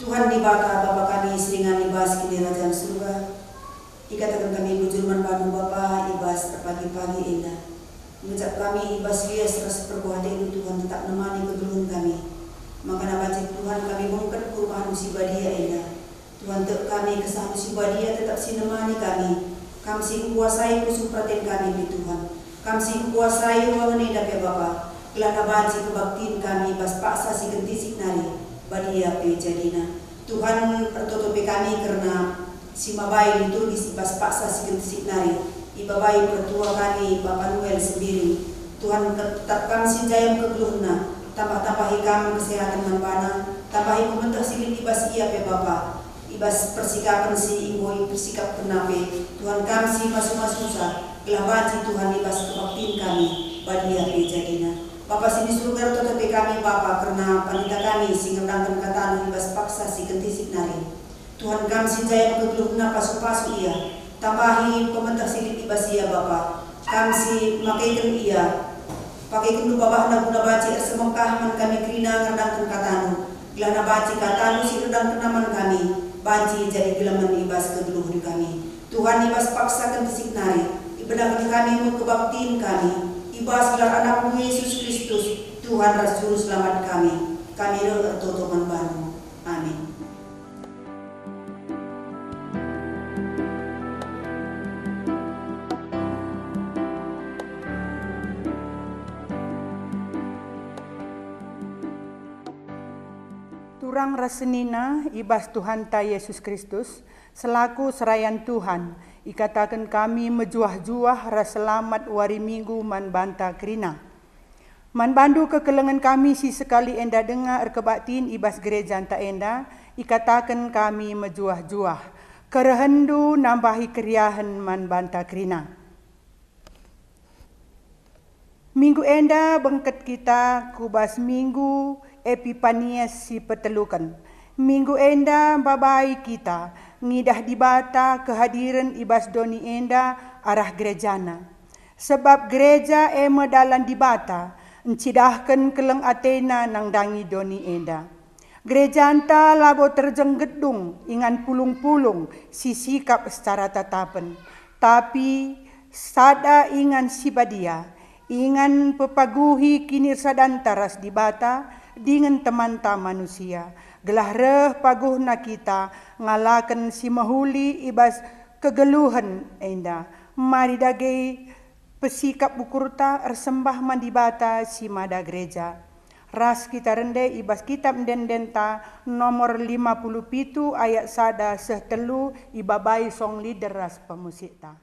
Tuhan di baka Bapa kami seringan ibas kini kerajaan surga. Ikatakan kami bujurman panu Bapa ibas pagi-pagi indah. Mengucap kami ibas lias ras perbuatan itu Tuhan tetap nemani kedulun kami. Maka nabacik Tuhan kami mengungkat perubahan usibadia indah. Tuhan tek kami kesah usibadia tetap sinemani kami. Kami sing kuasai kusuk praten kami di Tuhan. Kami sing kuasai ruangan indah ya Bapa. Kelana baci kebaktiin kami ibas paksa si gentisik nari. Badia pe jadina Tuhan pertutupi kami karena si mabai itu disibas paksa si gentisik nari ibabai pertua kami Bapak Noel sendiri Tuhan tetapkan si jayam kegeluhna tambah-tambahi kami kesehatan manbana tambahi pementak silin ibas iya pe Bapak ibas persikapan si imboi persikap penape Tuhan kami si masuk-masuk gelabaji Tuhan ibas kebaktiin kami badia pe jadina Bapak sini surga tetapi kami Bapak karena panita kami sehingga berangkat kata ibas paksa si gentisik nari Tuhan kami si jaya kegeluhna pasu-pasu iya tambahi pementak silip ibas iya Bapak kami si makaikan iya pakai kendu Bapak hendak guna baci semengkah kami kerina ngerdangkan katanu gelana baci katanu si redang kenaman kami baci jadi gelaman ibas kegeluhun kami Tuhan ibas paksa gentisik nari ibadahkan kami kebaktiin kami ibas gelar anakmu Yesus Kristus Tuhan Rasul selamat kami doa totoman baru amin. Turang rasenina ibas Tuhan ta Yesus Kristus selaku serayan Tuhan ikatakan kami mejuah-juah raselamat wari minggu man banta kerina. Man bandu kekelengan kami si sekali enda dengar kebaktiin ibas gereja anta enda ikatakan kami mejuah-juah. Kerehendu nambahi keriahan man banta kerina. Minggu enda bengket kita kubas minggu Epipanias si petelukan. Minggu enda babai kita ngidah di bata kehadiran ibas doni enda arah gerejana. Sebab gereja ema dalan di bata encidahkan keleng Athena nang dangi doni enda. Gereja anta labo terjeng gedung ingan pulung-pulung si sikap secara tatapan. Tapi sada ingan sibadia, ingan pepaguhi kinir sadantaras di bata dengan teman-ta manusia. Gelah reh paguhna kita ngalakan si mahuli ibas kegeluhan enda. Mari dagei pesikap bukurta ersembah mandibata si mada gereja. Ras kita rende ibas kitab dendenta nomor 57 ayat sada sehtelu ibabai song lider ras pemusikta.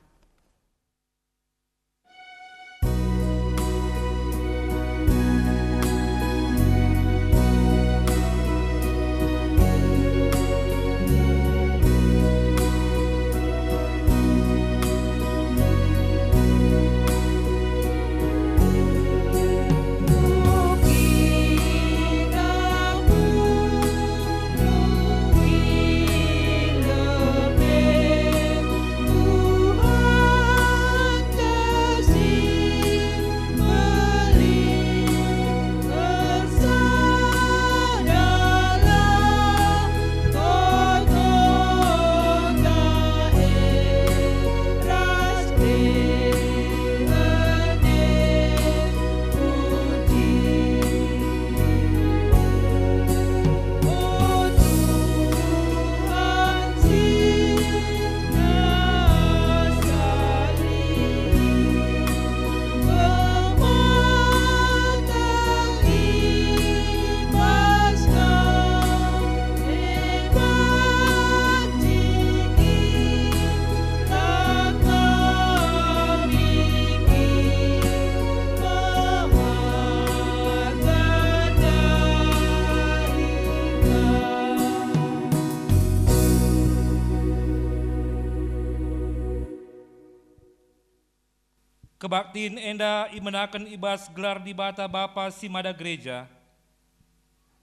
Kebaktiin enda imenakan ibas gelar di bata Bapa si mada gereja,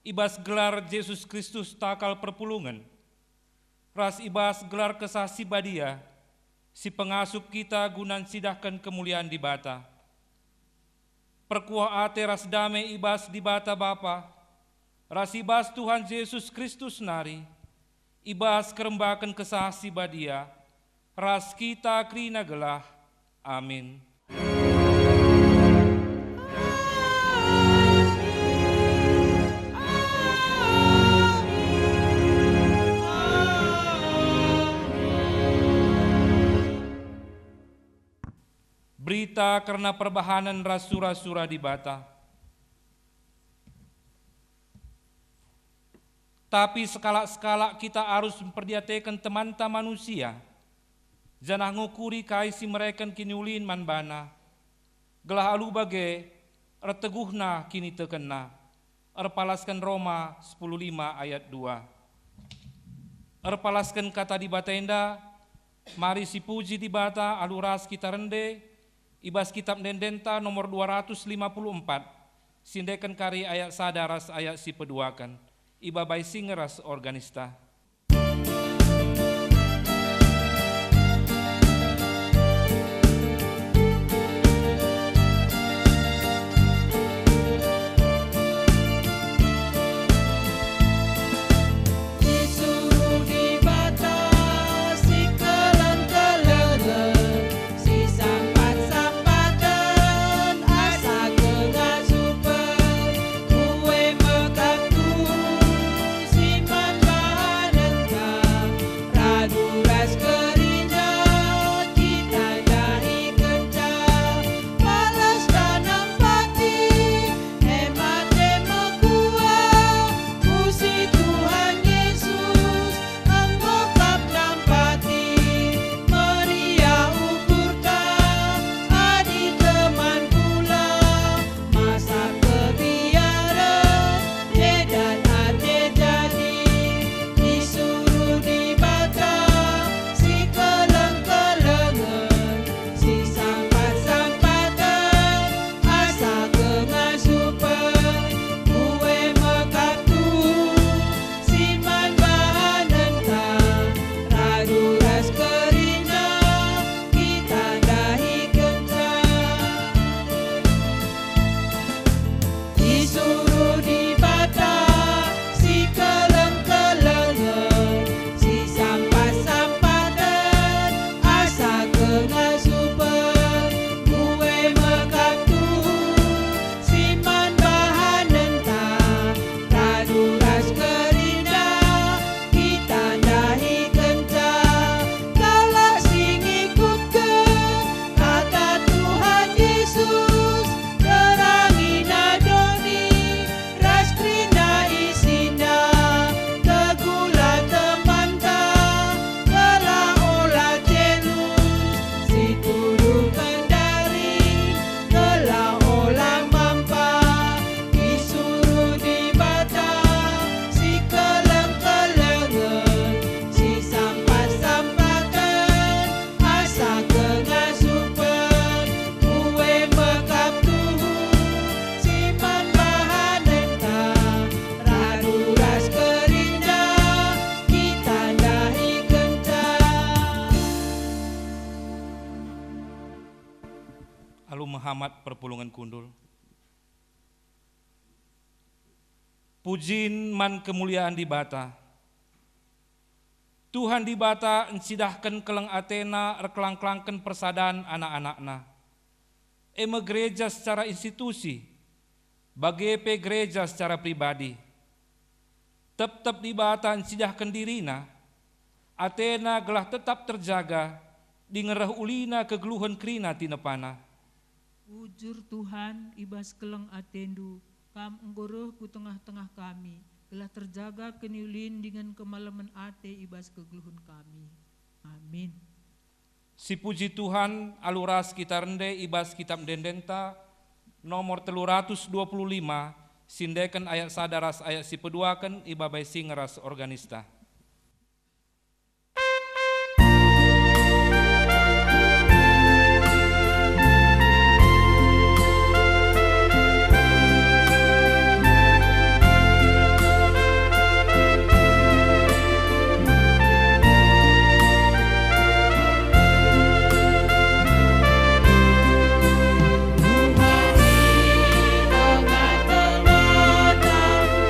ibas gelar Yesus Kristus takal perpulungan, ras ibas gelar kesah si badia, si pengasup kita gunan sidahkan kemuliaan di bata. Perkuah ate ras damai ibas di bata Bapa, ras ibas Tuhan Yesus Kristus nari, ibas kerembakan kesah si badia, ras kita krina gelah. Amin. Berita karena perbahanan rasura-sura di bata. Tapi sekala-sekala kita harus memperdiatekan teman-teman manusia. Janah ngukuri kaisi mereka kini ulin manbana. Gelah alu bage, erteguhna kini tekena. Erpalaskan Roma 10:5 ayat 2. Erpalaskan kata di batenda, mari si puji di bata alu ras kita rende, ibas kitab dendenta nomor 254, sindekan kari ayat sadaras ayat si peduakan, iba bai singeras organista. Muhammad perpulungan kundul. Pujin man kemuliaan di bata. Tuhan di bata ensidahkan keleng Athena erkelang-kelangkan persadaan anak-anakna. Eme gereja secara institusi, bagepe gereja secara pribadi. Tetap di bata ensidahkan dirina, Athena gelah tetap terjaga, di ngerah ulina kegeluhan krina tinepana. Ujur Tuhan ibas keleng atendu, kam enggoroh ku tengah-tengah kami, telah terjaga keniulin dengan kemalaman ate ibas kegeluhan kami. Amin. Si puji Tuhan aluras kita rende ibas kitab dendenta nomor 325, sindekan ayat sadaras ayat si peduakan iba bai singeras organista.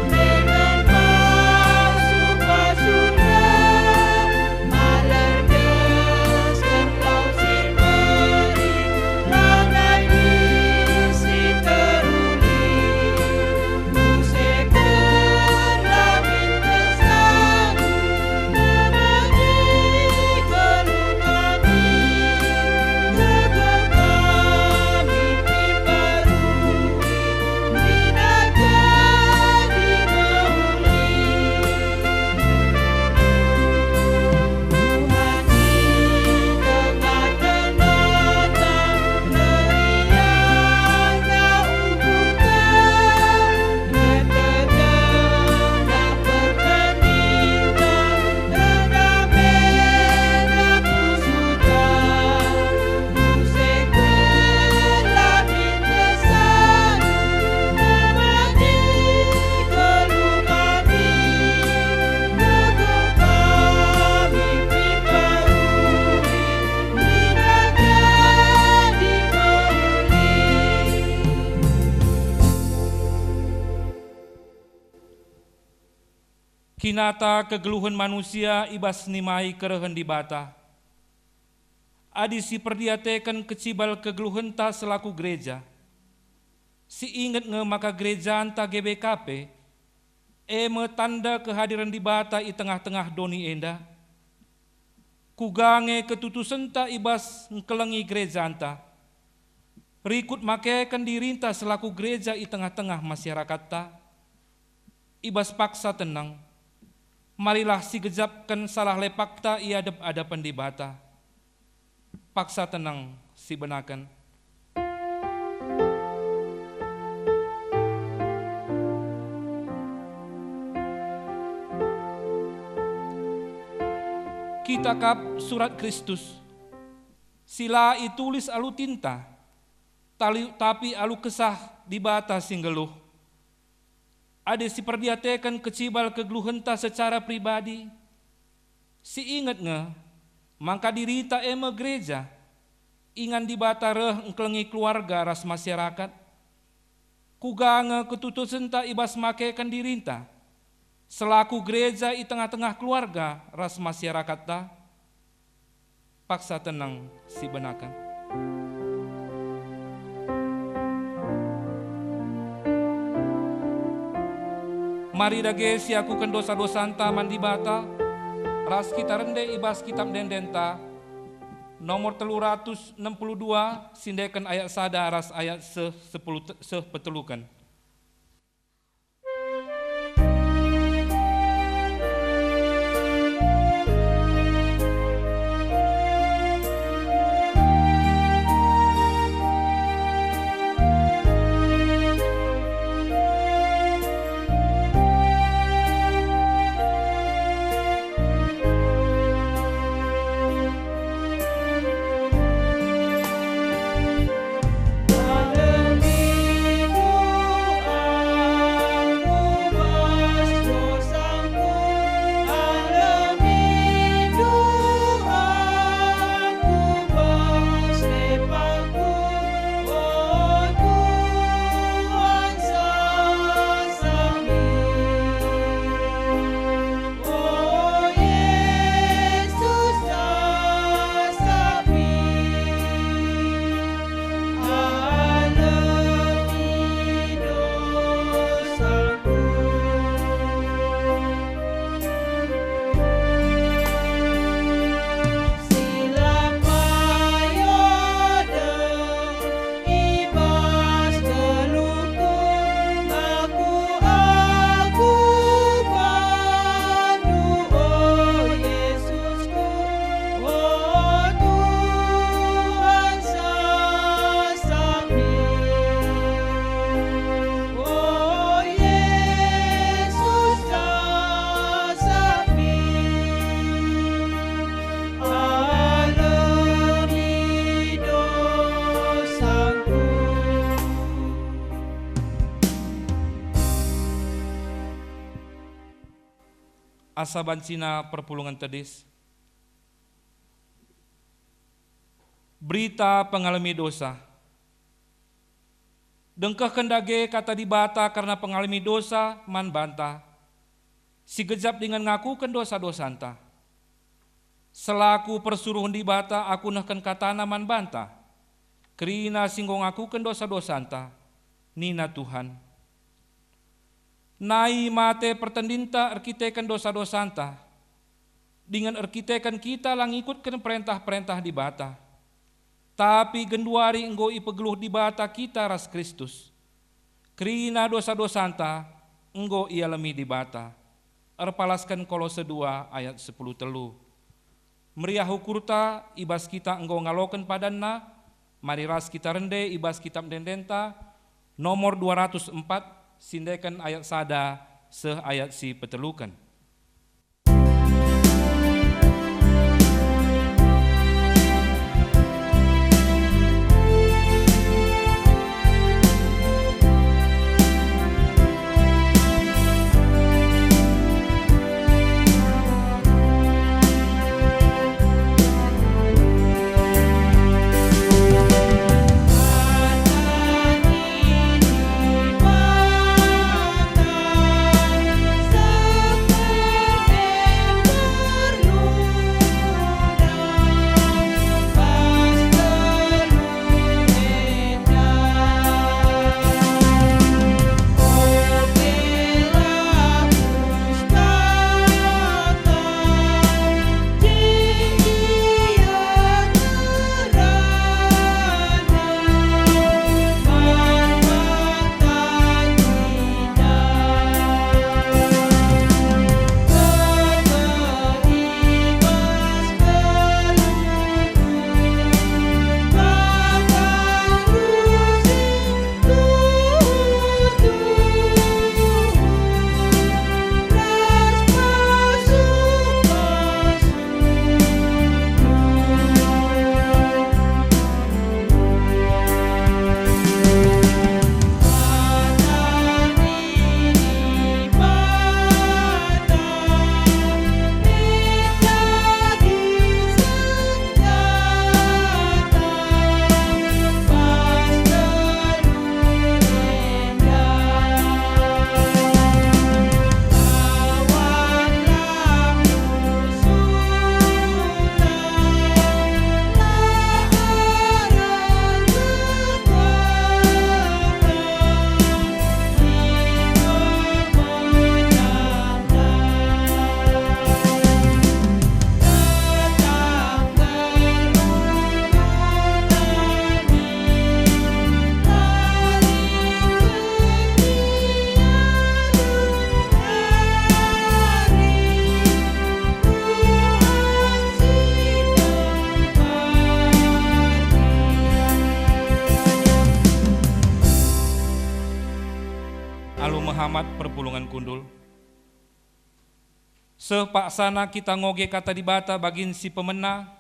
Dengan bau super Kinata kegeluhan manusia ibas nimai kerehen di bata. Adi si perdiatekan kecibal kegeluhan ta selaku gereja. Si inget nge maka gereja anta GBKP, tanda kehadiran di bata i tengah-tengah doni enda. Kugange ketutusan ta ibas ngkelengi gereja anta. Rikut makekan dirinta selaku gereja i tengah-tengah masyarakat ta. Ibas paksa tenang. Marilah si gejapkan salah lepak ta i adap-adapan di bata. Paksa tenang si benakan. Kita kap surat Kristus, sila itulis alu tinta, tapi alu kesah di bata singgeluh. Ade si perdiatekan kecibal kegeluhenta secara pribadi, si inget nge, mangka dirita gereja, ingan di bata reh engkelengi keluarga ras masyarakat, kugange ketutusan ta ibas makekan dirinta, selaku gereja i tengah-tengah keluarga ras masyarakat ta. Paksa tenang si benakan. Mari dage si aku ken dosa-dosa anta mandi bata, ras kita rende ibas kitab dendenta, nomor 362, sindekan ayat sada ras ayat 10 petelukan. Asa bancina perpulungan tedis. Berita pengalami dosa. Dengkah kendage kata di bata karena pengalami dosa man banta. Si gejap dengan ngakukan dosa-dosa anta. Selaku persuruhan di bata aku nahkan katana man banta. Kerina singgo ngakukan dosa-dosa anta. Nina Tuhan. Nai mate pertendinta erkitekan dosa-dosa anta. Dengan erkitekan kita lang ikutkan perintah-perintah di bata. Tapi genduari enggo ipegeluh di bata kita ras Kristus. Kerina dosa-dosa anta enggo ia lemi di bata. Erpalaskan Kolose 2 ayat 10 telu. Meriah hukurta ibas kita enggo ngaloken padanna. Mari ras kita rende ibas kitab dendenta nomor 204. Sindekan ayat sada ayat si petelukan. Sekali Alu Muhammad perpulungan kundul. Sepaksana kita ngoge kata di bata bagin si pemena,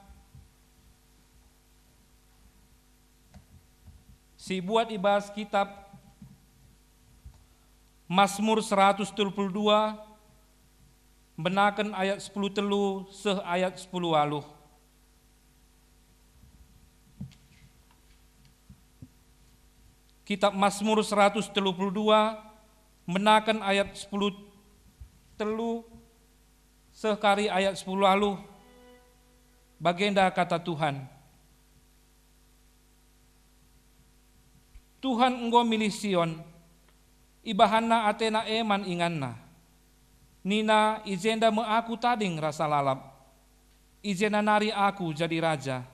si buat ibas kitab Mazmur 132 benaken ayat 10 telu seh ayat 10 aluh. Kitab Mazmur 132 menaken ayat 10 telu sekari ayat 10 aluh. Bagenda kata Tuhan, Tuhan engkau milih Sion, ibahana atena eman inganna. Nina izenda me aku tading rasa lalap, izena nari aku jadi raja.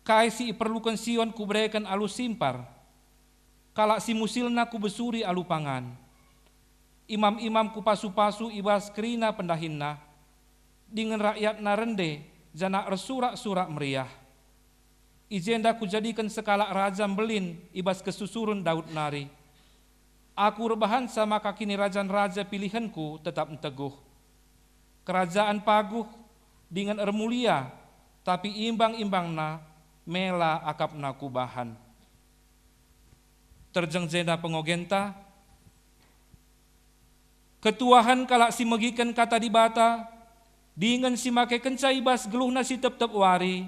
Kai si perlukan Sion ku berikan alu simpar, kalak si musilna ku besuri alu pangan. Imam-imam ku pasu-pasu ibas kerina pendahinna, dengan rakyat narende jana resurak-surak meriah. Izenda ku jadikan sekala raja belin ibas kesusurun Daud nari. Aku rebahan sama kakini rajan-raja pilihanku tetap teguh. Kerajaan paguh dengan ermulia, tapi imbang-imbangna mela akapna kubahan. Terjeng jenda pengogenta, ketuahan kalak si megikan kata di bata, dengan si make kenca ibas geluhna si tep-tep wari.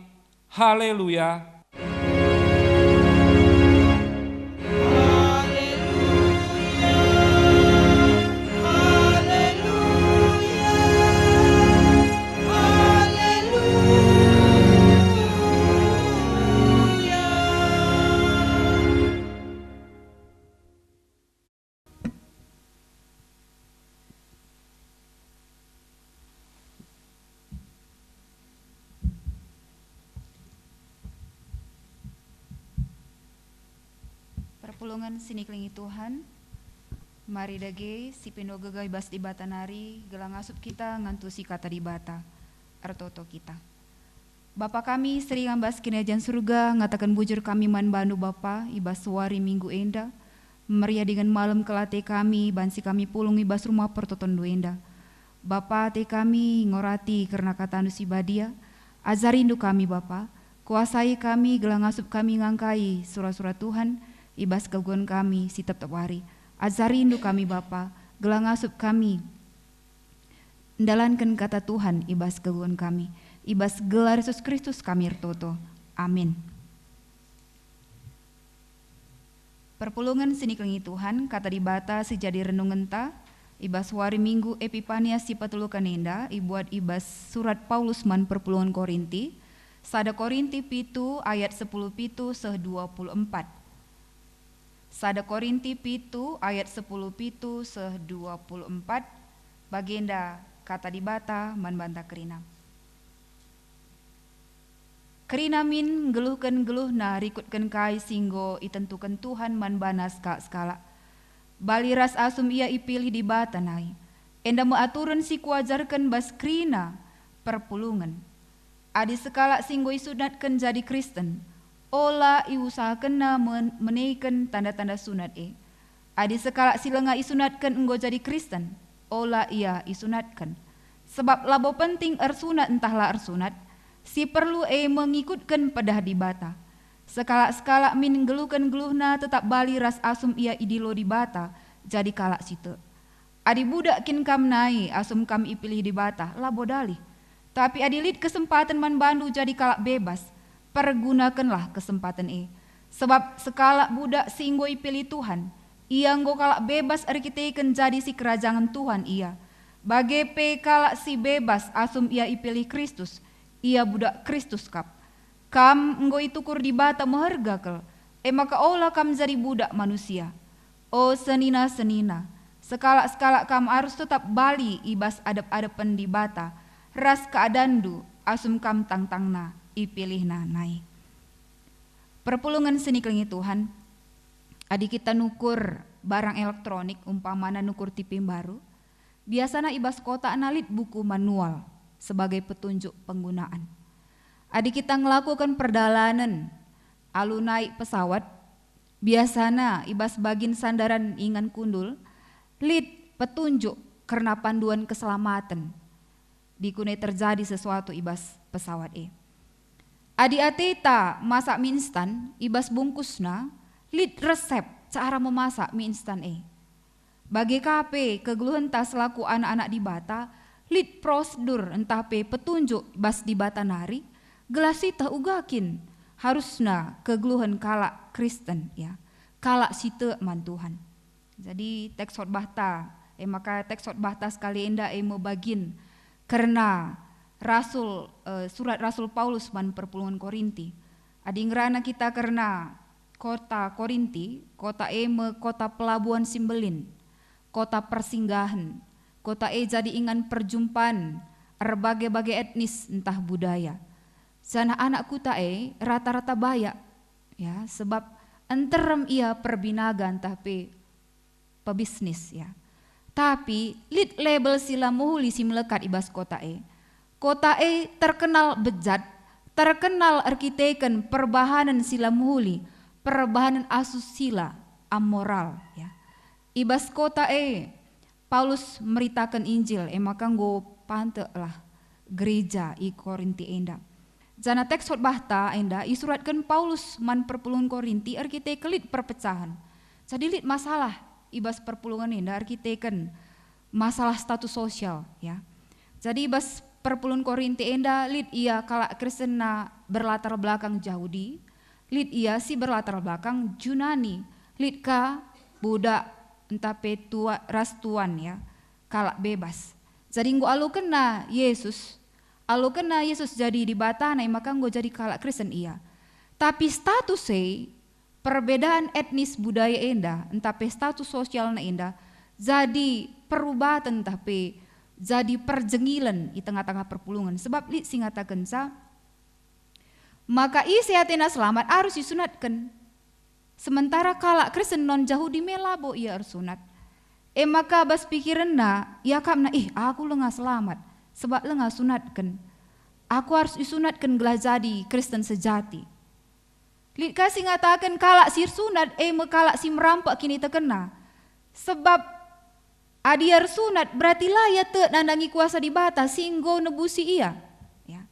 Haleluya. Perpulungan siniklingi Tuhan, mari dage si pendo gegai bas di bata nari, gelang asup kita ngantusi kata di bata, artoto kita. Bapa kami sering ambas kinajan surga, ngatakan bujur kami man bandu Bapa, ibas suari minggu enda, meriah dengan malam kelate kami, bansi kami pulung ibas rumah pertoton enda. Bapa te kami ngorati karena kata anu si badia, azarindu kami Bapa, kuasai kami, gelang asup kami ngangkai surah-surah Tuhan, ibas keguan kami si tetap wari. Azarindu kami Bapa, gelang asup kami. Ndalankan kata Tuhan ibas keguan kami. Ibas gelar Yesus Kristus kami ertoto. Amin. Perpulungan siniklingi Tuhan, kata di bata sejadi renungan ta, ibas wari minggu Epipania si patulukan enda, ibuat ibas surat Paulus man perpulungan Korinti, sada Korinti pitu ayat 10 pitu seh 24. Sada Korinti pitu ayat 10 pitu seh 24, bagenda kata di bata man banta kerina. Kerina min geluhkan geluhna rikutkan kai singgo itentukan Tuhan man banas ka skala. Baliras asum ia ipilih di bata nai. Enda meaturan si kuajarkan bas kerina perpulungan. Adi sekala singgo isunatkan jadi Kristen. Ola iusahakan na menaikan tanda-tanda sunat Adi sekala silenga isunatkan enggo jadi Kristen. Ola ia isunatkan. Sebab labo penting ersunat entahlah ersunat. Si perlu mengikutkan pedah di bata. Sekala-sekala min gelukan geluhna tetap bali ras asum ia idilo di bata. Jadi kalak situ. Adi budak kin kam nai asum kam ipilih di bata. Labo dalih. Tapi adilit kesempatan man bandu jadi kalak bebas. Pergunakanlah kesempatan sebab sekala budak singgo ipilih Tuhan, ia nggo kalak bebas arkiteken jadi si kerajaan Tuhan ia. Bage pe kalak si bebas asum ia ipilih Kristus, ia budak Kristus kap. Kam nggo itukur di bata meharga kel, maka olah kam jadi budak manusia. O senina-senina, sekala-sekala kam harus tetap bali ibas adep-adepan di bata, ras keadandu asum kam tang-tangna. Ipilih nai. Perpulungan siniklingi Tuhan, adi kita nukur barang elektronik umpamana nukur TV baru, biasanya ibas kota analit buku manual sebagai petunjuk penggunaan. Adi kita ngelakukan perjalanan, alu naik pesawat, Biasana ibas bagin sandaran ingan kundul, lid petunjuk karena panduan keselamatan. Dikune terjadi sesuatu ibas pesawat Adi ateta masak mie instan, ibas bungkusna, lid resep cara memasak mie instan Bagi KP kegeluhan tas selaku anak-anak di Bata, lid prosedur entah petunjuk ibas di Bata nari, gelasita ugakin harusna kegeluhan kalak Kristen ya, kalak site man Tuhan. Jadi teks khotbah ta, maka teks khotbah ta sekali enda mau bagin karena surat Rasul Paulus man perpulungan Korinti. Adi ngerana kita karena kota Korinti, kota kota pelabuhan Simbelin, kota persinggahan, kota jadi ingan perjumpaan berbagai-bagai etnis entah budaya. Sana anak kuta rata-rata bayak ya, sebab enterem ia perbinaga entah pebisnis ya. Tapi lid label sila muhuli si melekat ibas kota Kota terkenal bejat, terkenal arkiteken perbahanan sila muhuli, perbahanan asusila, amoral ya. Ibas kota Paulus meritakan Injil, maka nggo pante lah gereja i Korinti enda. Jana teks khotbah ta enda isuratkan Paulus man perpulungan Korinti arkitek lid perpecahan. Jadi lid masalah ibas perpulungan enda arkiteken masalah status sosial ya. Jadi ibas perpulungan Korinti enda lid ia kalak Kristen na berlatar belakang Yahudi, lid ia si berlatar belakang Yunani, lid ka budak entah ras tuan ya, kalak bebas. Jadi nggo alu kena Yesus jadi di Batana maka nggo jadi kalak Kristen ia. Tapi status perbedaan etnis budaya enda, entah status sosial na enda, jadi perubatan entah jadi perjengilan di tengah-tengah perpulungan. Sebab li singatakan maka isi atena selamat harus disunatkan. Sementara kalak Kristen non Yahudi melabo ia harus sunat. Maka bas pikiran na, ya kamna aku lengah selamat. Sebab lengah sunatkan. Aku harus disunatkan gelah jadi Kristen sejati. Lid kasih ngatakan kalak si sunat, kalak si merampak kini terkena. Sebab adiar sunat berarti lah ya nandangi kuasa di Bata singgo nebusi ia. Ya.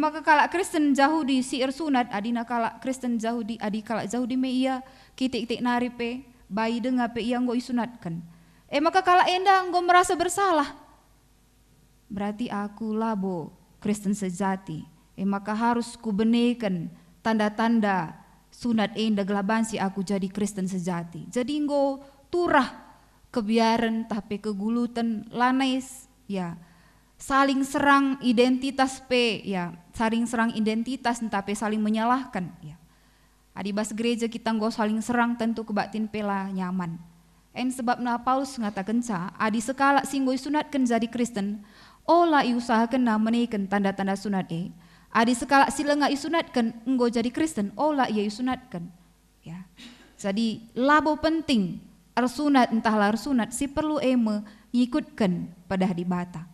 Maka kalak Kristen Yahudi si sunat, adina kalak Kristen Yahudi, adi kalak Yahudi me ia kitik-kitik nari bayi dengar ia nggo isunatkan. Maka kalak endang nggo merasa bersalah. Berarti aku labo Kristen sejati. Maka harus kubenekan tanda-tanda sunat enda gelabansi aku jadi Kristen sejati. Jadi nggo turah kebiaran tapi kegulutan lanais ya, saling serang identitas ya, saling serang identitas tapi saling menyalahkan ya. Adibas gereja kita nggo saling serang tentu kebatin pela nyaman. Sebabna Paulus ngatakan adi sekala singgo sunatkan jadi Kristen, olah iusahakan na menaikkan tanda-tanda sunat adi sekala sila nga isunatkan enggo jadi Kristen, olah ia isunatkan ya. Jadi labo penting arsunat entahlah arsunat si perlu mengikutkan pada di Bata.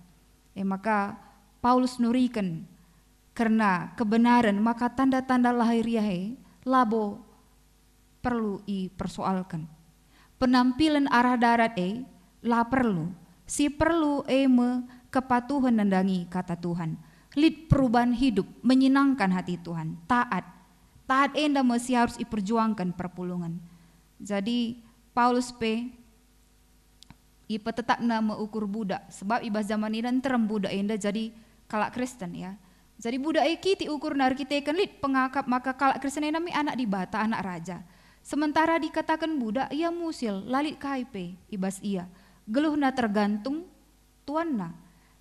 Maka Paulus nurikan karena kebenaran maka tanda-tanda lahiriah labo perlu dipersoalkan. Penampilan arah darat lah perlu si perlu kepatuhan nandangi kata Tuhan. Lid perubahan hidup menyenangkan hati Tuhan, taat enda masih harus diperjuangkan perpulungan. Jadi Paulus ipa tetap nama ukur budak sebab ibas zaman ini terem budak enda jadi kalak Kristen ya. Jadi budak kiti ukur narkitekan lid pengakap maka kalak Kristen enda mi anak di Bata anak raja. Sementara dikatakan budak ia musil lalit kaipe ibas ia geluhna tergantung tuanna.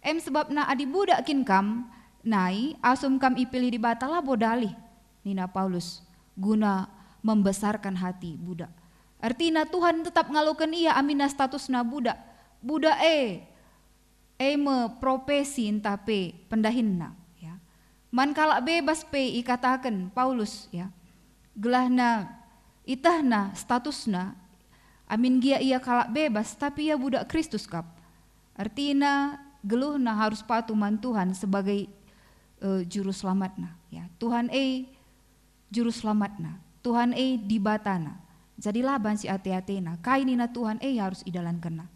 Sebabna adi budak kin kam nai asum kam ipilih di Bata lah bodali nina Paulus guna membesarkan hati budak. Artinya Tuhan tetap ngalukan ia amina statusna budak. Budak me profesi entah pendahinna ya. Man kalak bebas ikatakan Paulus ya. Gelahna itahna statusna amin gia ia kalak bebas tapi ia budak Kristus kap. Artinya geluhna harus patuh man Tuhan sebagai juru selamatna ya. Tuhan juru selamatna. Tuhan di Batana. Jadi laban si ate-atena, kainina Tuhan harus idalan kena.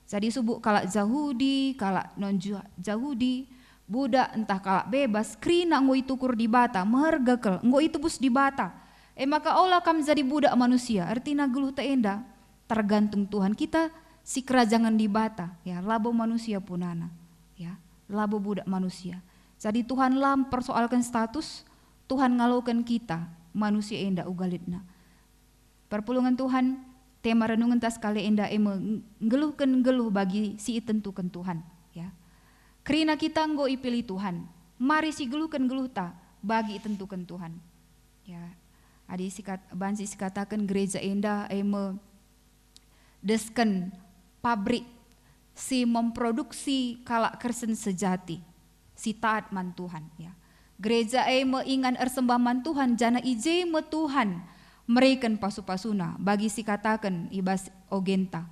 Jadi subuk kalak Yahudi, kalak non Yahudi, budak entah kalak bebas, krina ngoi tukur di bata, mehergakel, ngoi itu bus di bata. Maka olah kam jadi budak manusia, artinya geluh teenda, tergantung Tuhan kita si kerajaan di bata, ya labo manusia punana, ya labo budak manusia. Jadi Tuhan lam persoalkan status, Tuhan ngalokan kita manusia enda ugalitna. Perpulungan Tuhan, tema renungan tas kali enda ngeluhkan geluh bagi si tentukan Tuhan, ya. Kerina kita nggo ipilih Tuhan, mari si geluhkan geluh ta bagi tentukan Tuhan, ya. Adi bansi katakan gereja enda desken pabrik si memproduksi kalak kersen sejati, si taat man Tuhan, ya. Gereja ingan ersembah man Tuhan, jana ije me Tuhan mereken pasu-pasuna bagi si katakan ibas ogenta.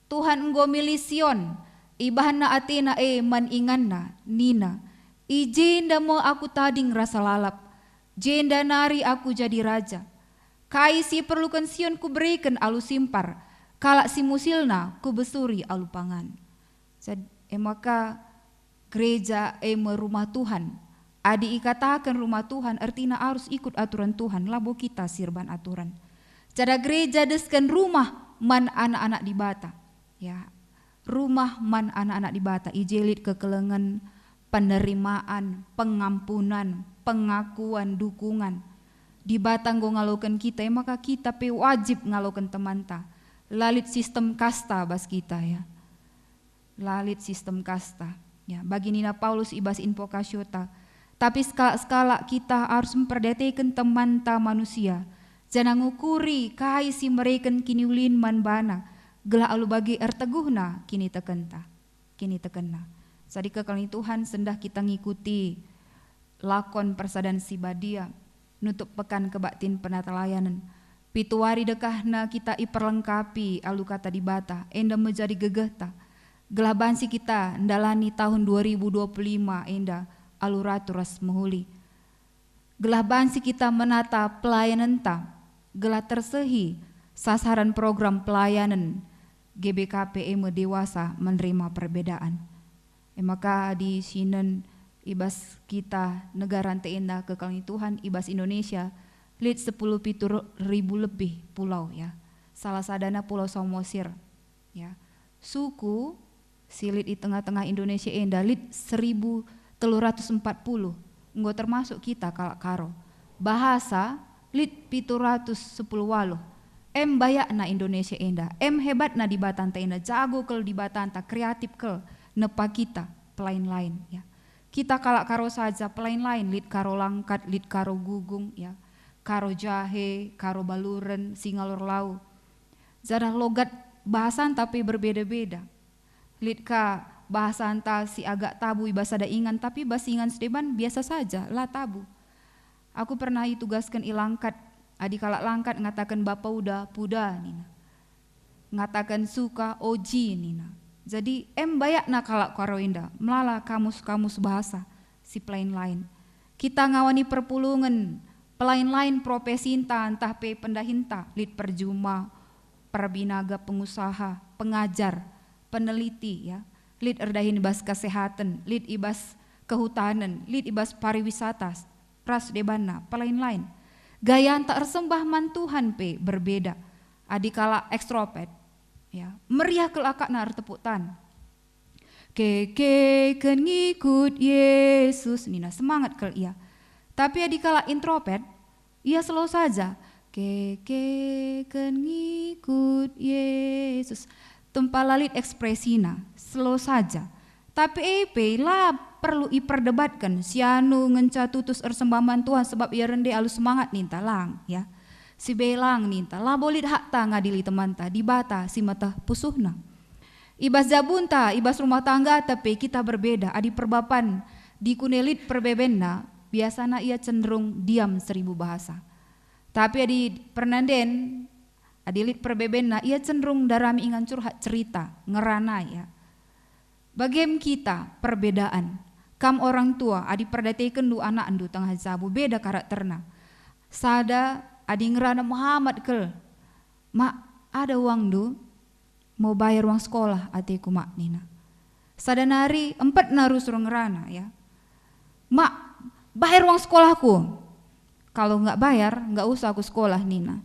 Tuhan enggo milih Sion, ibahna atina man inganna nina. Ijenda mo aku tading rasa lalap, jenda nari aku jadi raja. Kai si perlukan Sion ku berikan alu simpar, kalak si musilna ku besuri alu pangan. Maka gereja rumah Tuhan, adi ikatakan rumah Tuhan artinya harus ikut aturan Tuhan, labo kita sirban aturan. Cara gereja deskan rumah man anak-anak di bata, ya rumah man anak-anak di bata, ijelit kekelengan, penerimaan, pengampunan, pengakuan, dukungan. Di batang go ngalokan kita, maka kita pe wajib ngalokan temanta. Lalit sistem kasta bas kita, ya. Lalit sistem kasta, ya. Bagi Nina Paulus ibas invokasyota. Tapi skala kita harus memperdayakan temanta manusia. Jangan ngukuri kai si mereken kini ulin man bana. Gelah alu bagi erteguhna kini tekenta. Jadi kekali Tuhan sendah kita ngikuti lakon persadan si badia nutup pekan kebaktin penata layanan. Pituari dekahna kita iperlengkapi alu kata di bata enda menjadi gegehta. Gelah bansi kita ndalani tahun 2025 enda alu ratu ras mehuli. Gelah bansi kita menata pelayanan ta, gelah tersehi sasaran program pelayanan GBKP dewasa menerima perbedaan. Maka di sinen ibas kita negara teenda kekali Tuhan ibas Indonesia lid 10.000 lebih pulau, ya. Salah sadana Pulau Samosir, ya. Suku silit di tengah-tengah Indonesia enda lid 1.340, enggo termasuk kita kalak karo. Bahasa lid 710 waluh. Bayakna Indonesia enda, hebatna di batanta enda, jago kel di batanta, kreatif kel nepa kita pelain lain, ya. Kita kalak karo saja pelain lain, lid karo langkat, lid karo gugung, ya. Karo jahe, karo baluren, singalur lau. Zadah logat bahasan tapi berbeda-beda. Lid ka bahasan ta si agak tabu ibas ada ingan, tapi basingan sedeban biasa saja lah tabu. Aku pernah ditugaskan ilangkat, adi kalak langkat ngatakan bapa udah puda nina. Ngatakan suka oji nina. Jadi bayakna kalak karo inda melala kamus-kamus bahasa si pelain lain. Kita ngawani perpulungan pelain lain profesi entah pe pendahinta, lid perjuma, perbinaga, pengusaha, pengajar, peneliti, ya. Lid erdahin ibas kesehatan, lid ibas kehutanan, lid ibas pariwisata, ras debana, pelain lain. Gaya tak ersembah man Tuhan pe berbeda. Adikala ekstrovert, ya, meriah kelakak nar teputan. Keke ken ngikut Yesus, nina semangat kel ia. Tapi adikala introvert, ia slow saja. Keke ken ngikut Yesus. Tempalalit ekspresina, slow saja. Tapi lah perlu iperdebatkan sianu ngenca tutus ersembahman Tuhan sebab ia rende alus semangat ninta lang, ya. Si belang ninta lah bolit hak ta ngadili teman ta di bata si mata pusuhna. Ibas jabunta, ibas rumah tangga tapi kita berbeda. Adi perbapan di kunelit perbebenna biasana ia cenderung diam 1000 bahasa. Tapi adi pernanden adilit perbebenna ia cenderung darami ingan curhat cerita ngerana, ya. Bagem kita perbedaan. Kam orang tua adi perdatekan du anak andu tengah zabu beda karakterna. Sada adi ngerana Muhammad kel mak ada uang du mau bayar uang sekolah atiku mak nina. Sadanari 4 narus rana ya. Mak bayar uang sekolahku. Kalau nggak bayar nggak usah aku sekolah nina.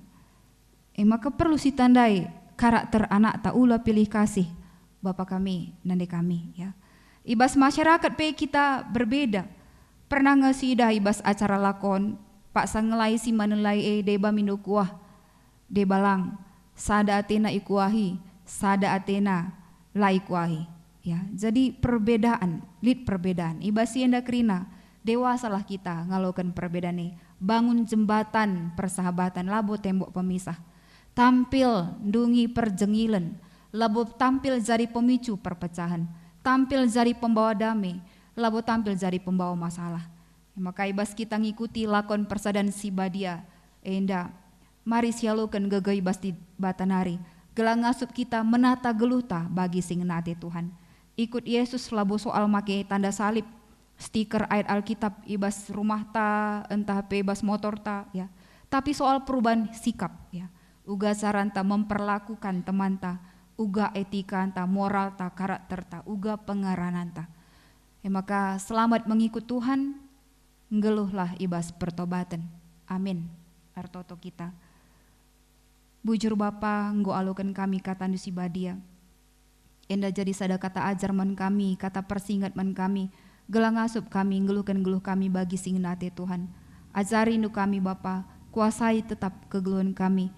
Maka perlu si tandai karakter anak tak ula pilih kasih Bapak kami, nande kami ya. Ibas masyarakat pe kita berbeda. Pernah ngasi dah ibas acara lakon, pak sangelai si manelai deba mindo kuah, debalang, sada Athena ikuahi, sada Athena la ikuahi. Ya, jadi perbedaan, perbedaan. Ibas si enda krina, dewasalah kita ngalokan perbedaan ini. Bangun jembatan persahabatan, labo tembok pemisah. Tampil dungi perjengilan, labo tampil jadi pemicu perpecahan. Tampil jadi pembawa damai, labo tampil jadi pembawa masalah. Maka ibas kita ngikuti lakon persadan si badia, enda mari sialukan gege ibas di batanari, gelang ngasup kita menata geluta bagi sing nate Tuhan. Ikut Yesus labo soal make tanda salib, stiker ayat Alkitab ibas rumah ta, entah ibas motor ta ya. Tapi soal perubahan sikap ya. Uga saranta memperlakukan teman ta, uga etika anta, moral ta, karakter ta, uga pengaranan ta. Maka selamat mengikut Tuhan, ngeluhlah ibas pertobatan. Amin. Artoto kita. Bujur Bapa, nggo alukan kami kata nusi badia. Enda jadi sada kata ajar man kami, kata persinggat man kami, gelang asup kami, ngeluhkan geluh kami bagi sing nate Tuhan. Ajari nu kami Bapa, kuasai tetap kegeluhan kami.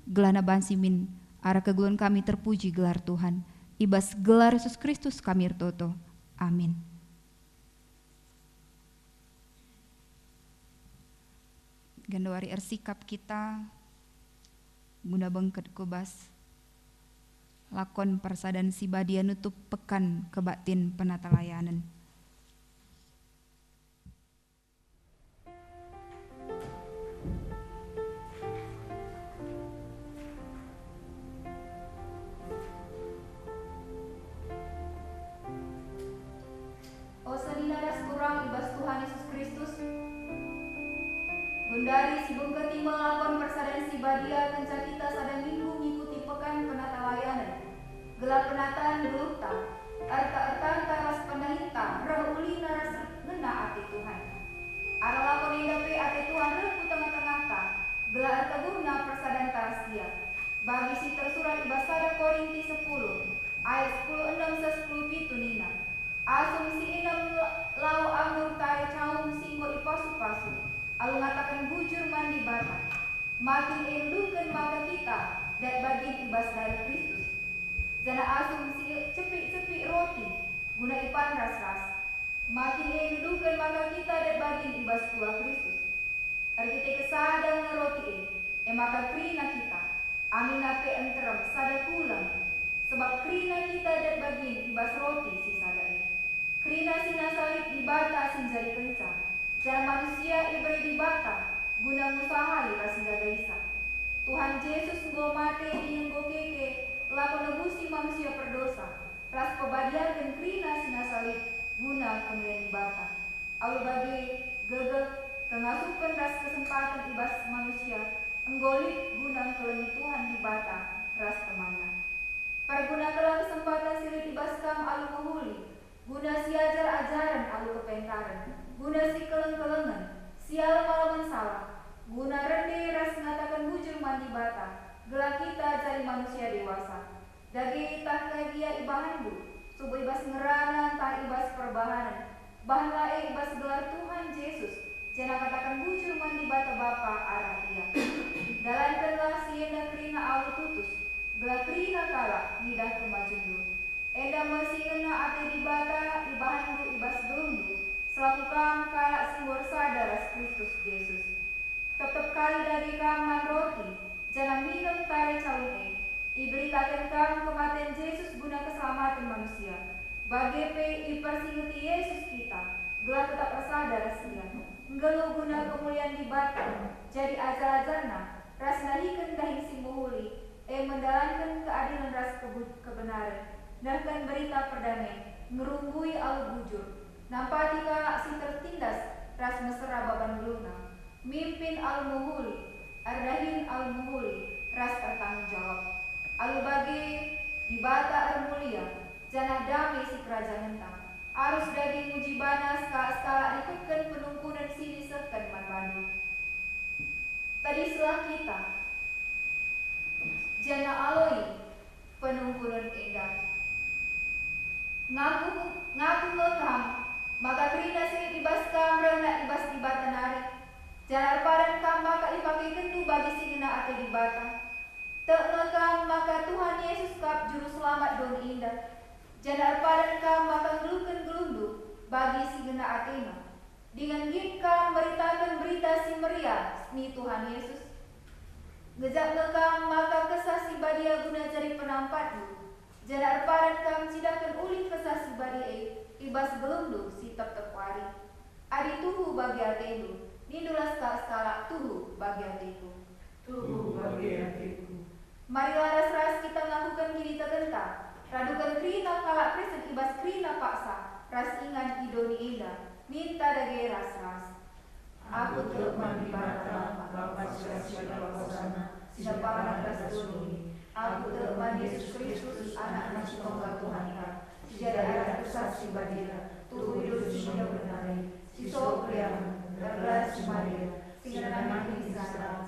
Gelana bansimin, arah kegeluhan kami terpuji gelar Tuhan. Ibas gelar Yesus Kristus kami ertoto. Amin. Gandawari ersikap kita, guna bengket kubas. Lakon persadan si badia nutup pekan kebatin penata layanan. Gundari si bengketi melakon persadan si badia kenca kita sada minggu ngikuti pekan penata layanan. Gelap penataan gelupta, arta-artaan taras penahita, rahuli naras ngena ati Tuhan. Ara lakon indape ati Tuhan repu tengah-tengah ta, gelap arta guna persadan taras dia. Bagi si tersurat ibas sada Korinti 10, ayat 10:6-10 nina. Asum si inam lau anggur tari caum singgo ipasu-pasu. Alu ngatakan bujur mandi bata, makin elungkan mata kita dan bagi ibas dari Kristus. Jana asum si cepik-cepik roti guna ipan ras-ras, makin elungkan mata kita dan bagi ibas pula Kristus. Kita kesadang ngeroti maka krina kita, amin ape enterem sada pulang, sebab krina kita dan bagi ibas roti si sada krina sina salib di bata sin jari kencang. Dan manusia iberi di bata guna musahali ras gaisa. Tuhan Yesus nggo mate di nggo keke lakon nebusi manusia perdosa. Ras pebadian dan krina sina salib guna kemuliaan di bata. Alu bagi gegek kengasupan ras kesempatan ibas manusia enggolit guna kelengi Tuhan di bata ras temana. Perguna kelang kesempatan silit ibas kam alu menghuli guna si ajar-ajaran alu kepentaran. Guna si keleng-kelengan, sial malaman salah, guna rende ras ngatakan bujur mandi bata, gelak kita jadi manusia dewasa. Dagi tak kagia ibahandu, subuh ibas ngerana tak ibas perbahanan, bahan lae ibas gelar Tuhan Yesus, jana katakan bujur mandi bata Bapa arah dia. Dalankanlah siena krina alu tutus, gelak krina kala nidah kemajundu. Enda masih ngena ate di bata ibahandu ibas gelundu. Selaku kam kalak simbol sadaras Kristus Yesus. Tetap kali dari kaman roti, jangan minum tare calune. Iberitakan kam kematian Yesus guna keselamatan manusia. Bagi ipersingeti Yesus kita, gelap tetap sadaras dia. Ngelu guna kemuliaan di bata, jadi ajar-ajarna, ras nahikan dahing simuhuli, mendalankan keadilan ras kebenaran, dan berita perdamaian, ngerunggui alu bujur. Nampati kalak si tertindas ras mesra baban luna, mimpin al-muhuli, ardahin al-muhuli, ras bertanggung jawab. Alu bagi di bata mulia, jana damai si kerajaan entang. Arus daging mujibana skala ikutkan penungkunan sini sekan manbandu. Tadi setelah kita, jana aloi penungkunan indah. Ngaku ngekam, maka kerina sini ibas kamera nak ibas di bata nari. Janar paran kam maka dipakai kendu bagi si gena ate di bata. Tak ngekam maka Tuhan Yesus kap juru selamat don indah. Janar paran kam maka gelukan gelundu bagi si gena atena. Dengan git kam beritakan berita si meriah ni Tuhan Yesus. Ngejak ngekam maka kesah si badia guna jari penampatmu. Janar paran kam cidakan uli kesah si badia ibas gelundu si tep-tepwari. Adi tuhu bagi atenu. Nindulah skala tuhu bagi hatiku. Tuhu bagi hatiku. Marilah ras-ras kita melakukan gini tergenta. Radukan krina kalak presen ibas krina paksa. Ras ingan idoni indah. Minta dage ras-ras. Aku terleman di bata, Bapa sia-sia sana. Siapa anak ras doni. Aku terleman Yesus Kristus, anak nasi tunggal Tuhan ka. Sejarah pusat si badia. Tuhu hidup si muda bernari. Si sobriam. Berbelas Maria, sehingga nanti di sana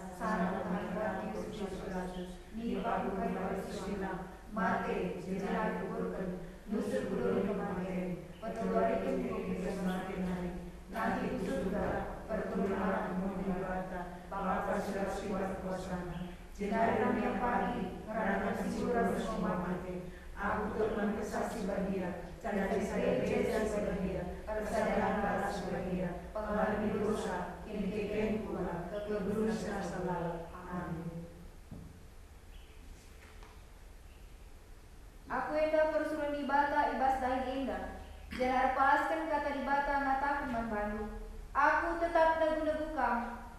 Tuhan Yesus Kristus, ni paku kai Palestina, mate, jenah kuburkan, nusur kudur kematian, petulari kemudi kesempatan hari, nanti surga, perturunan di bata, Bapa Surasi berkuasa, jenah yang pagi, merana sisura semua mati, aku turun kesasi badia, cari saya gereja sebagia, persadaran balas sebagia, pengalami dosa, kini kekeh pula, keberusahaan selalu. Amin. Aku enda persuruhan di bata ibas dahin indah. Jangan palaskan kata di bata ngatakan membantu. Aku tetap nagu-nagu kam,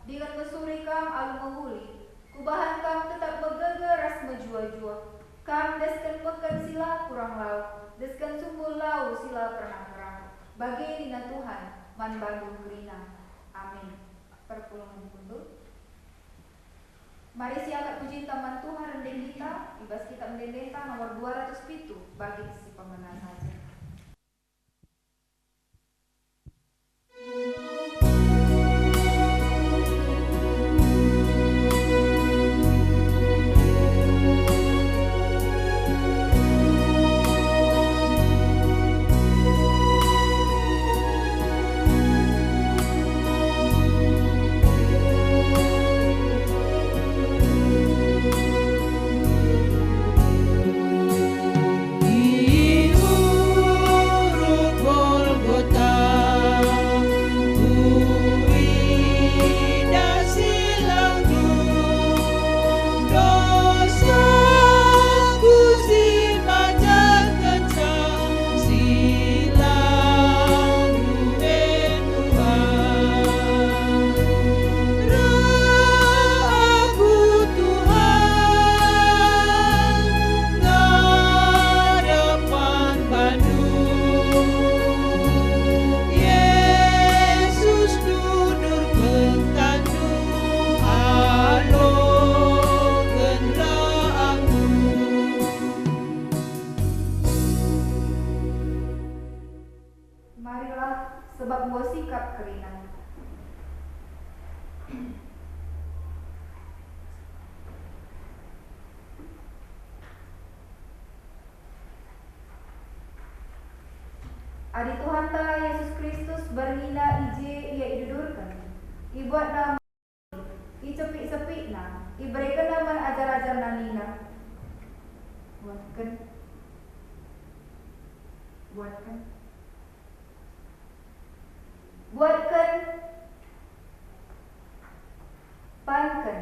dengan mesuri kam alu menghuli. Kubahan kam tetap begegeras menjua-jua. Kam deskan pekan sila kurang lau, deskan sumbul lau sila pernah-pernah. Bagi dina Tuhan, man bandung kerina. Amin. Perpulungan kundur. Mari siakat puji taman Tuhan rendeng kita, ibas kita mendendeta nomor 207 bagi si pemenang saja. Sebab gua sikap kerina. Adi Tuhan ta Yesus Kristus berhina ije ia idudurkan. Ibuat nama icepik-sepik na, iberikan nama ajar-ajar nanina. Buatkan. Pankan.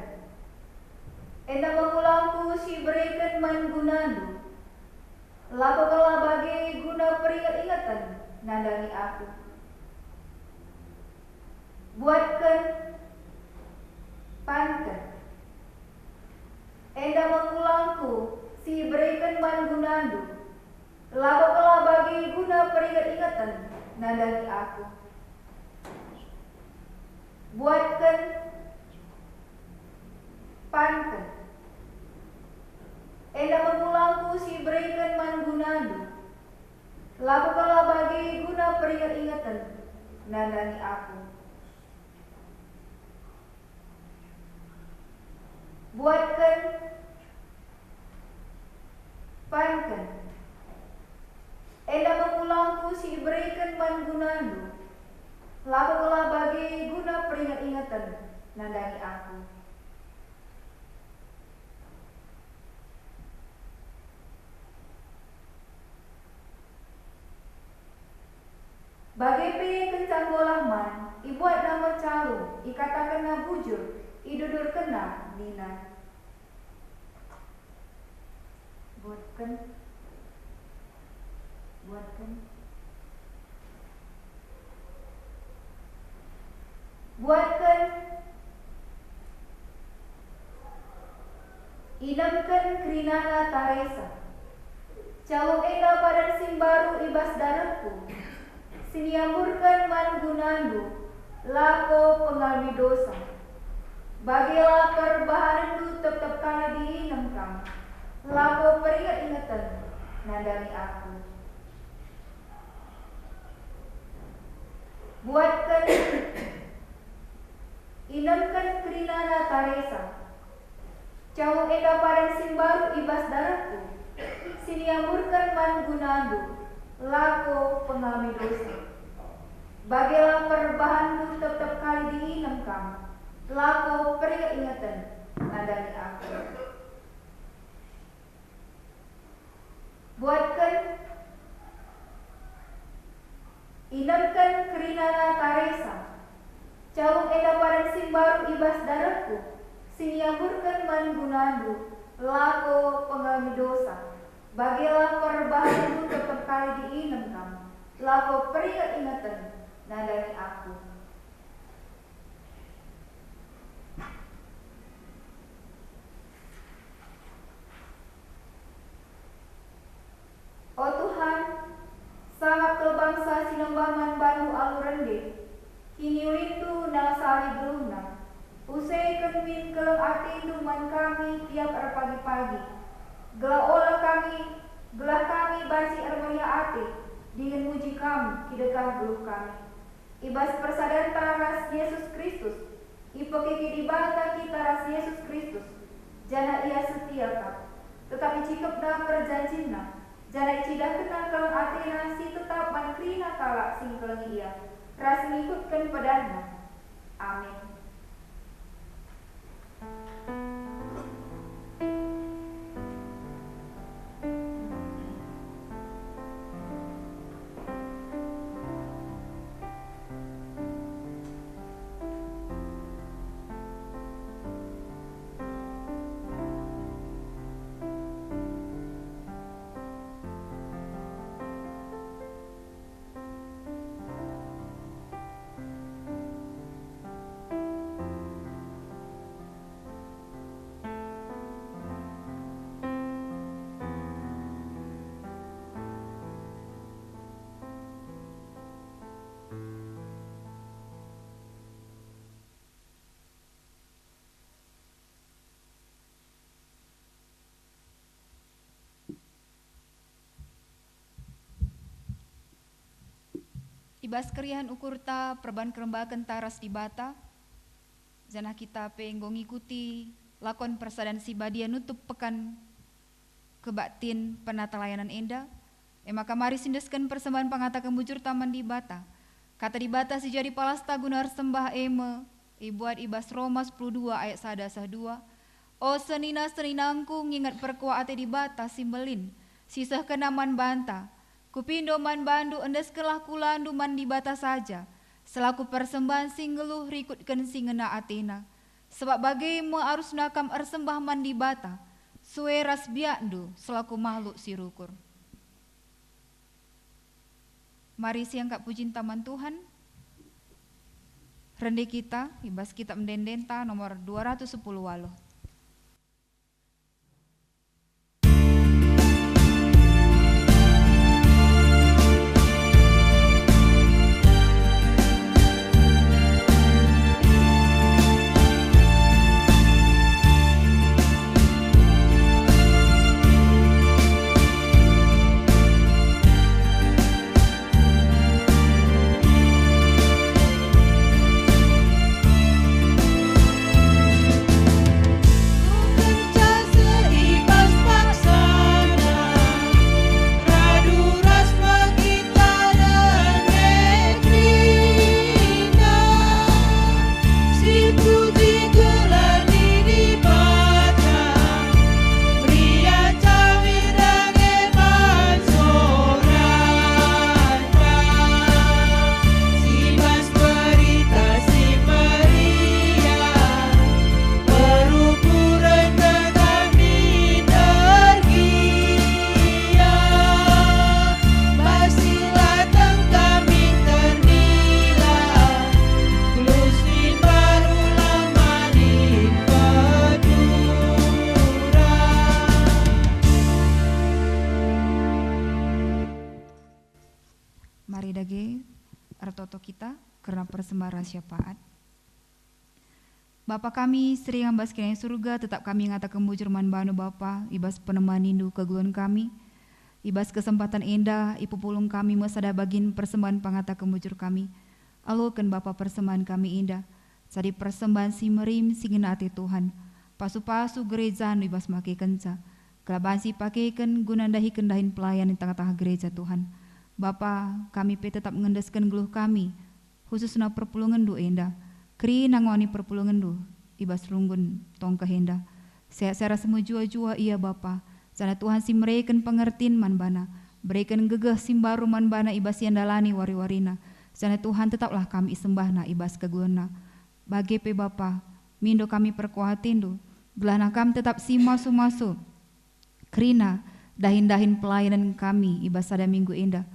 Enda mengulangku si berikan man gunandu. Lakukanlah bagi guna peringat-ingatan nandangi aku. Buatkan. Pankan. Enda mengulangku si berikan man gunandu. Lakukanlah bagi guna peringat-ingatan nandangi aku. Buatkan. Pankan. si berikan mangunadu. Lakukanlah bagi guna peringat-ingatan, nandani aku. Buatkan, pankan. Ela mengulangku si berikan mangunadu. Lakukanlah bagi guna peringat-ingatan, nandani aku. Bagi pi kencang golahman, ibuat nama calung, ikata kena bujur, idudur kena nina. Buatkan. Buatkan. Inamkan kerinana taresa. Calung enda padan simbaru ibas daratku. Siniamurkan mangunandu, lako pengalmi dosa. Bagilah perbahanandu tetap kana diinamkan, lako peringat-ingatan, nandani aku. Buatkan, inamkan kerinana taresa. Cawung eka padan simbaru ibas daratku. Siniamurkan mangunandu, lako pengalami dosa. Bagilah perbahanmu tetap kali diinamkan, lako peringat-ingatan, nandani aku. Buatkan, inamkan kerinana taresa. Calung eda padan simbaru ibas daratku. Siniamurkan mangunandu, lako pengalami dosa. Bagilah perbahanmu tetap kali diinamkan, lako peringat-ingatan, nandani aku. Oh Tuhan, sangat ke bangsa sinambaman bandu alurende, kini ulintu na sali geluna. Usai kenmin keleng atindu man kami tiap pagi-pagi. Gelah kami basi armaya ate, dengan muji kami kidekah geluh kami. Ibas persadan taras Yesus Kristus, ipekiki dibata kita ras Yesus Kristus, jana ia setia kah, tetapi cikep na perjanjina, jana icidah kena keleng atena si tetap mankrina kalak sing keleng ia, ras ngikutkan padana. Amin. Ibas keriahan ukurta perban kerembakan taras di bata. Janah kita penggong ikuti lakon persadan si badia nutup pekan kebaktin penata layanan enda. Maka mari sindeskan persembahan pangata kembujur taman di bata. Kata di bata si jadi palasta gunar sembah eme. Ibuat ibas Roma 12 ayat 1-2. O senina-seninangku ngingat perkua ate di bata simbelin. Sisah kenaman banta. Kupindo man bandu endes kelah kulandu man di bata saja. Selaku persembahan singgeluh rikutkan singena Athena. Sebab bagaimu arus nakam ersembah man di bata. Sueras biakdu selaku makhluk sirukur. Mari siang kak pujin taman Tuhan. Rende kita, ibas kitab mendendenta nomor 210 walo. Mari dage artoto kita karena persembahan syafaat. Bapa kami sering ambas kena surga, tetap kami ngatakan bujurman banu Bapa, ibas peneman indu kegulan kami, ibas kesempatan indah, ipu pulung kami mesada bagin persembahan pangata kemujur kami. Alukan Bapa persembahan kami indah, sadi persembahan si merim singin ati Tuhan, pasu-pasu gereja nu ibas make kenca, kelaban si pakaikan gunandahi kendahin pelayan di tengah-tengah gereja Tuhan. Bapa kami pe tetap ngendeskan geluh kami, khususna perpulungan du indah, kri nangwani perpulungan du, ibas runggun tong kehenda. Sehat-sehat semua jua-jua iya Bapa. Sana Tuhan si mereken pengertiin man bana, berikan gegeh simbaru man bana ibas yang dalani wari-warina. Sana Tuhan tetaplah kami sembahna ibas keguna. Bagi pe Bapa, mindo kami perkuatin du, gelana kami tetap si masu-masu. Krina dahin-dahin pelayanan kami ibas sada minggu indah.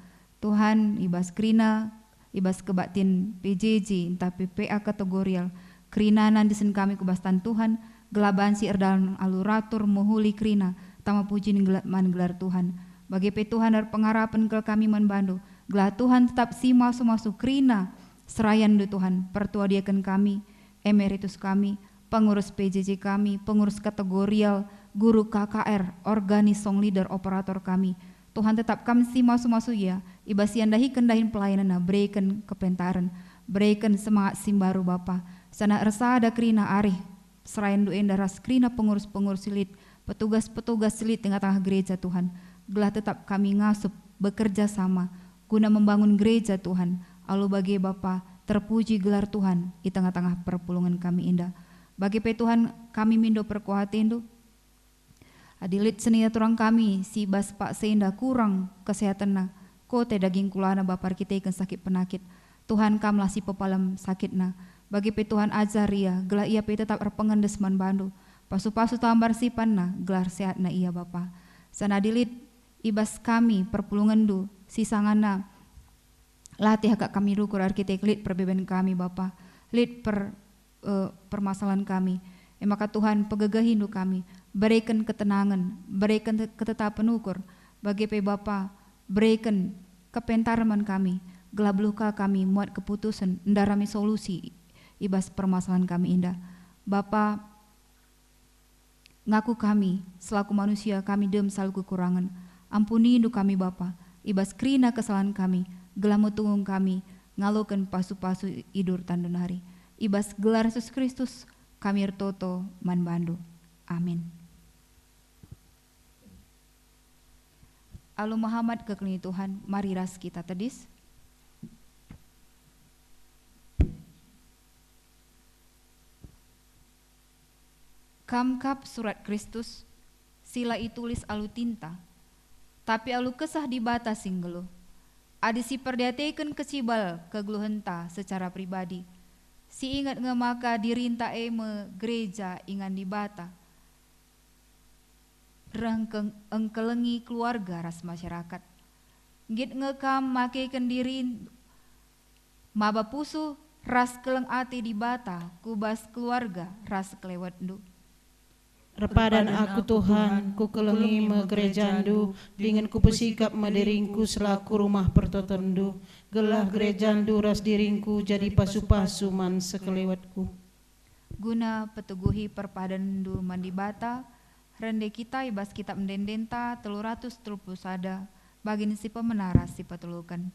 Tuhan ibas krina ibas kebatin PJJ entah PPA kategorial krina nandisen kami kebastan Tuhan gelaban si erdalan aluratur mohuli krina tama puji man gelar Tuhan bagi pe Tuhan dar pengarapan ke kami man bandu gelar Tuhan tetap si masuk krina serayan du Tuhan pertuadiakan kami emeritus kami pengurus PJJ kami pengurus kategorial guru KKR organis song leader operator kami Tuhan tetap kami si masuk ya ibas yandahi kendahin pelayanan berikan kepentaran berikan semangat simbaru Bapa sana rasa ada krina arih serayan du endah ras krina pengurus-pengurus silit petugas-petugas silit tengah-tengah gereja Tuhan gelah tetap kami ngasup bekerja sama guna membangun gereja Tuhan alu bagi Bapa terpuji gelar Tuhan di tengah-tengah perpulungan kami indah bagi pe Tuhan kami mindo perkuatin du adilit seni turang kami si bas Pak Senda kurang kesehatan na kote daging kulana Bapa kita ikan sakit penakit Tuhan kamlah si pepalam sakit na bagi pe Tuhan ajar ia gelar ia pe tetap erpengendes man bandu pasu-pasu tambar sipan na gelar sehat na ia Bapa sana adilit ibas kami perpulungan du si sangana latih hak kami rukur arkitek lit perbeben kami Bapa lit permasalahan kami maka Tuhan pegegahin du kami berikan ketenangan, berikan ketetapan ukur bagi pe Bapa, berikan kepentaraman kami, gelap luka kami muat keputusan, ndarami solusi ibas permasalahan kami indah. Bapa ngaku kami selaku manusia kami dem selalu kekurangan, ampuni indu kami Bapa, ibas krina kesalahan kami, gelamu tunggung kami, ngalukan pasu-pasu idur tandun hari, ibas gelar Yesus Kristus kami ertoto man bandu. Amin. Alu Muhammad kekelini Tuhan, mari ras kita tedis. Kamkap surat Kristus, sila itulis alu tinta, tapi alu kesah di bata singgelu. Adi si perdiatekan kecibal kegeluh henta secara pribadi. Si ingat ngemaka dirinta eme gereja ingan di bata. Rengkeng engkelengi keluarga ras masyarakat. Git ngekam makaikan diri maba pusu ras keleng ati di bata kubas keluarga ras kelewat du. Repadan aku Tuhan, ku kelengi me gerejandu, dengan ku pesikap mederingku selaku rumah pertotondu, gelah gerejandu ras diringku jadi pasu-pasu man sekelewatku. Guna peteguhi perpadan du mandi bata, rende kita ibas kitab mendendenta 330 sada, bagin si pemenara si petelukan.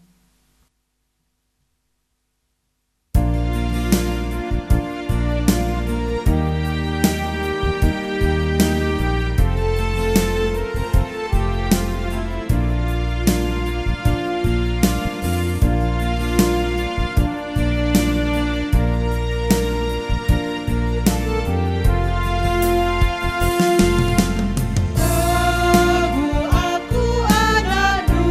Aku ada du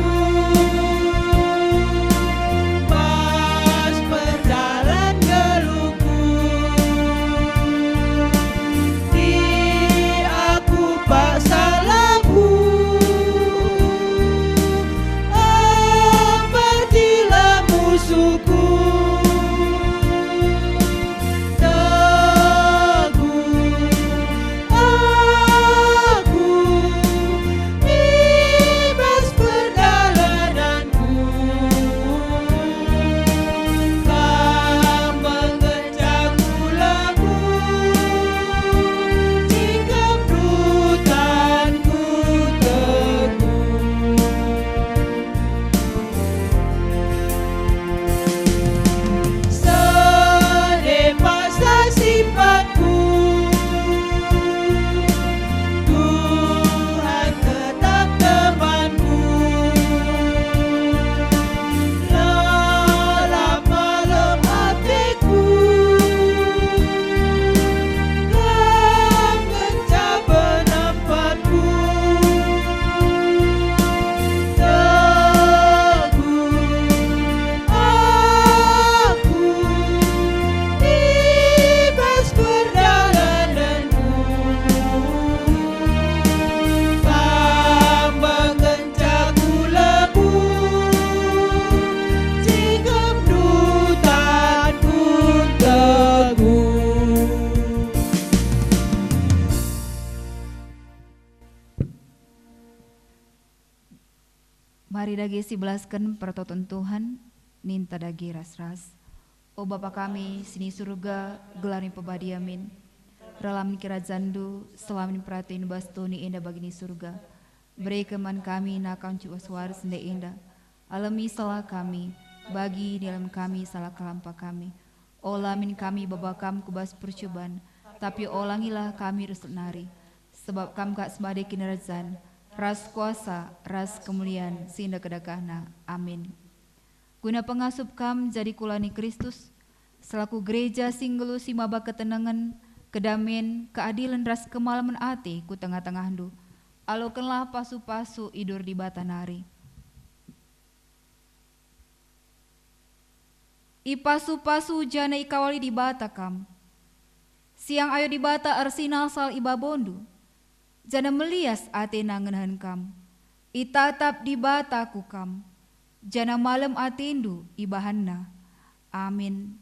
Mari dagi si belaskan pertoton Tuhan, ninta dagi ras-ras. O Bapa kami, sini surga, gelani pebadiamin. Ralam kerajaan selamin perhatiin bastoni indah bagini surga. Beri keman kami nakang cuba suara sende indah. Alami salah kami, bagi dalam kami salah kelampa kami. Olamin kami babakam kubas percobaan, tapi olangilah kami resep nari. Sebab kam kak semade kinerjaan, ras kuasa, ras kemuliaan, sinda kedakahna. Amin. Guna pengasup kam jadi kulani Kristus, selaku gereja singgelu simaba ketenangan, kedamaian, keadilan ras kemalaman ati ku tengah-tengah ndu. Alokenlah pasu-pasu idur di batanari. Ipasu-pasu jana ikawali di bata kam. Siang ayo di bata arsinal sal ibabondu. Jana melias ate nangenahan kam. Itatap di bata ku kam. Jana malam atindu ibahanna. Amin.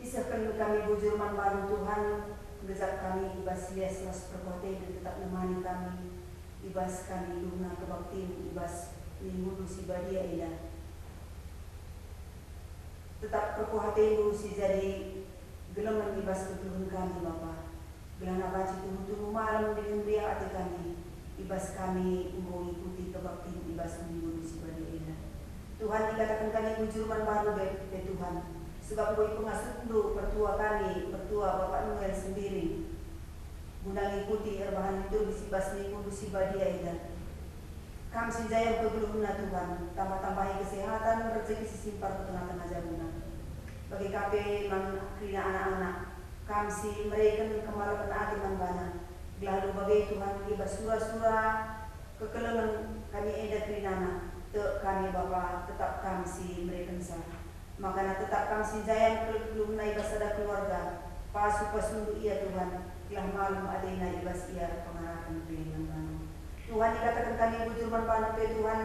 Isahkan kami bujurman baru Tuhan, gezak kami ibas lias las perkote dan tetap nemani kami, ibas kami luna kebaktiin, ibas minggu si badia ida. Tetap perkuhatin si jadi gelengan ibas ketuhun kami Bapa. Gelang abaci tunggu-tunggu malam dengan dia hati kami, ibas kami mengikuti kebaktiin ibas minggu si badia ida. Tuhan dikatakan kami bujurman baru be Tuhan. Sebab kau pengasuh dulu pertua kami, pertua Bapak Noel sendiri. Guna ngikuti erbahan itu bisi basni kudu si badia ida. Kami sinjaya bergeluna Tuhan, tambah-tambahi kesehatan, rezeki sisimpar ke tengah-tengah jabuna. Bagi kape man krina anak-anak, kami si mereka kemalaman ati man bana. Lalu bagi Tuhan ibas surah-surah kekelengan kami eda krinana, te kami Bapa tetap kami si mereka sah. Makanya tetap kami sinjaya belum naik basada keluarga pasu-pasu iya Tuhan telah malam ada naik bas iya pengarahan pilihan banu Tuhan dikatakan kami bujurman banu pe Tuhan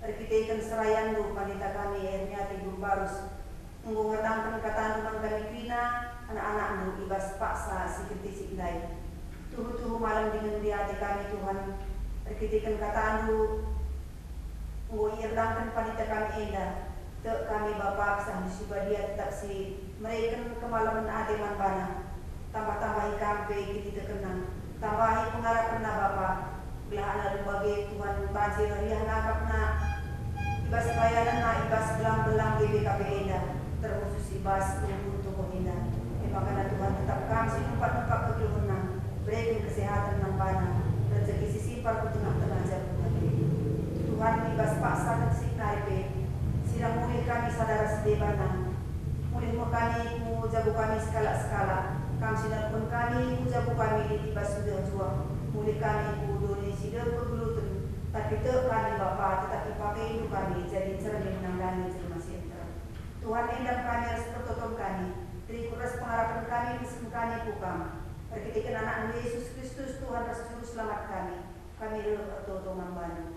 kita serayan lu panita kami akhirnya tidur barus mengungatkan kataan teman kami kina anak-anak lu ibas paksa si ketisik indai tuhu-tuhu malam dengan di hati kami Tuhan kita kataan lu menguirkan panita kami endah. Tek kami Bapa kesah disubadia tetap si mereka kemalaman ade man bana tambah-tambahi kampe kita terkenang tambahi pengharapan na Bapa belah anak lumbage Tuhan banjir riah nakapna ibas bayanan na ibas belang-belang GBKP enda terkhusus ibas untuk toko enda makanya Tuhan tetap kami si numpak-numpak kekeluhunan berikan kesehatan nan bana rezeki sisipar ke tengah-tengah jalan Tuhan ibas paksa kesik naripe Sirang mulih kami sadara sedebana, mulih mo kami ku jago kami skala-skala, kami sinarpun kami ku jago kami di tibas sudah jua, mulih kami ku doni sidang bergelutun, tapi te kami Bapa tetapi pakai hidup kami jadi cermin menangani jelma sentra. Tuhan endam kami harus pertoton kami, terikuras pengharapan kami miskin kami kukam, perkitikan anak Yesus Kristus Tuhan harus juru selamat kami rela pertoton membantu.